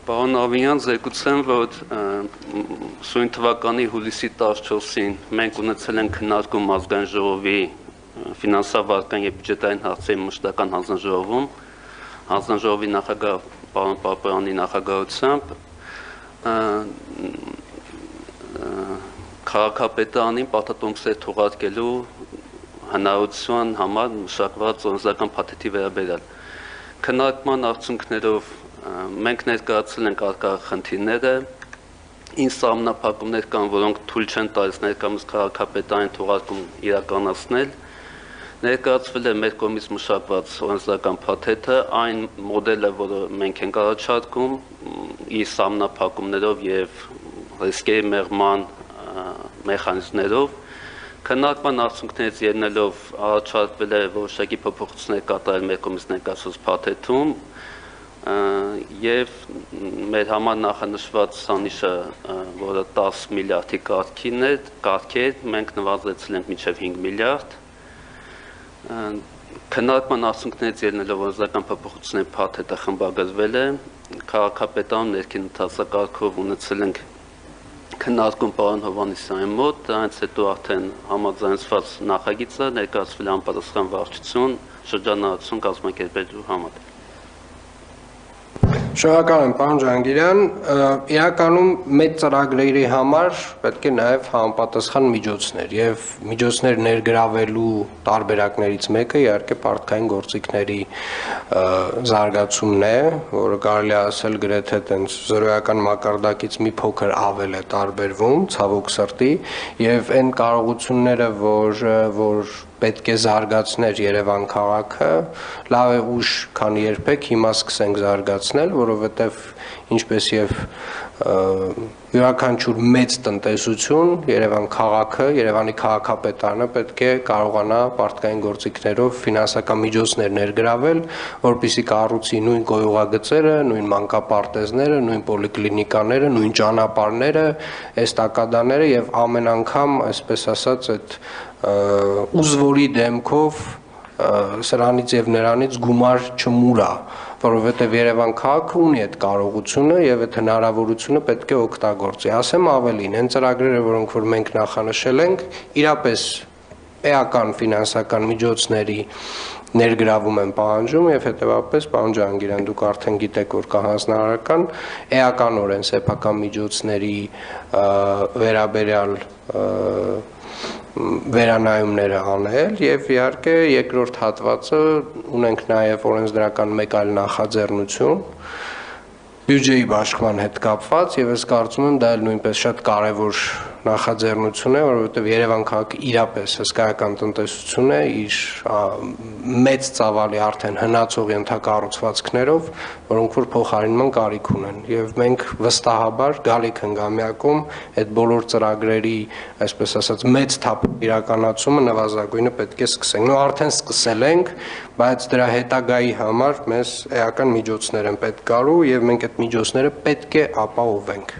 Պարոն Ավինյան, զեկուցեմ, որ սույն թվականի հուլիսի 14-ին մենք ունեցել ենք քննարկում ազգային ժողովի ֆինանսավարական եւ բյուջետային հարցերի մշտական հանձնաժողովում, հանձնաժողովի նախագահ պարոն Պապայանի նախագահությամբ քաղաքապետարանին պարտատոմսեր թողարկելու հնարավորության համար մշակված օրենսդրական փաթեթի վերաբերյալ քննարկման արդյունքներով մենք ներկայացրել ենք արկա խնդիրները, ինչ սահմանափակումներ կան, որոնք թույլ չեն տալիս ներկայումս քաղաքապետարին թողարկում իրականացնել, ներկայացվել է մեր կողմից մշակված օրենսդրական փաթեթը, այն մոդելը, որը մենք ենք առաջարկում, իր սահմանափակումներով եւ ռիսկերի մեղման մեխանիզմներով, քննարկման արդյունքներից ելնելով առաջարկվել է որոշակի փոփոխություններ կատարել մեր կողմից ներկայացված փաթեթում եւ մեր համար նախանշված ցանիշը, որը 10 միլիարդի կարգի է, մենք նվազեցրել ենք մինչեւ 5 միլիարդ։ Քննարկման արդյունքներից ելնելով օրենսդրական փոփոխությունների փաթեթը խմբագրվել է, քաղաքապետարան ներքին ընթացակարգով ունեցել ենք քննարկում պարոն Հովհաննիսյանի մոտ, դրանից հետո արդեն համաձայնեցված նախագիծը ներկայացվել է անպատասխան վարչություն շրջանառություն կազմակերպելու համար։ Շնորհակալ եմ, պարոն Ջհանգիրյան, իրականում մեծ ծրագրերի համար պետք է նաև համապատասխան միջոցներ եւ միջոցներ ներգրավելու տարբերակներից մեկը իհարկե պարտքային գործիքների զարգացումն է, որը կարելի է ասել գրեթե տենց զրոյական մակարդակից մի փոքր ավել է տարբերվում, ցավոք սրտի, եւ այն կարողությունները, որ պետք է զարգացներ Երևան քաղաքը, լավ է ուշ, քան երբեք հիմա սկսենք զարգացնել, որովհետև ինչպես եւ յուրաքանչյուր մեծ տնտեսություն, Երևան քաղաքը, Երևանի քաղաքապետարանը պետք է կարողանա պարտքային գործիքներով ֆինանսական միջոցներ ներգրավել, որպեսզի կառուցի նույն գոյուղագծերը, նույն մանկապարտեզները, նույն պոլիկլինիկաները, նույն ճանապարհները, էստակադաները եւ ամեն անգամ, այսպես ասած, այդ ուզվորի դեմքով սրանից եւ նրանից գումար չմուրա, որովհետեւ Երևան քաղաքը ունի այդ կարողությունը եւ այդ հնարավորությունը պետք է օգտագործի։ Ասեմ ավելին, այն ծրագրերը, որոնք որ մենք նախանշել ենք, իրապես էական ֆինանսական միջոցների ներգրավում են պահանջում եւ հետեւաբար պարոն Ջհանգիրյան, դուք արդեն գիտեք, որ կա հանձնարարական էականորեն սեփական միջոցների վերաբերյալ վերանայումները անել եւ իհարկե երկրորդ հատվածը ունենք նաեւ օրենսդրական մեկ այլ նախաձեռնություն բյուջեի բաշխման հետ կապված եւ ես կարծում եմ դա էլ նույնպես շատ կարեւոր նախաձեռնություն է, որովհետեւ Երևան քաղաքը իրապես հսկայական տնտեսություն է իր մեծ ծավալի արդեն հնացող ենթակառուցվածքներով, որոնք որ փոխարինման կարիք ունեն եւ մենք վստահաբար գալիք հնգամյակում այդ բոլոր ծրագրերի, այսպես ասած, մեծ թափ իրականացումը նվազագույնը պետք է սկսենք։ Նո արդեն սկսել ենք, բայց դրա հետագայի համար մեզ էական միջոցներ են պետք գալու եւ մենք այդ միջոցները պետք է ապահովենք։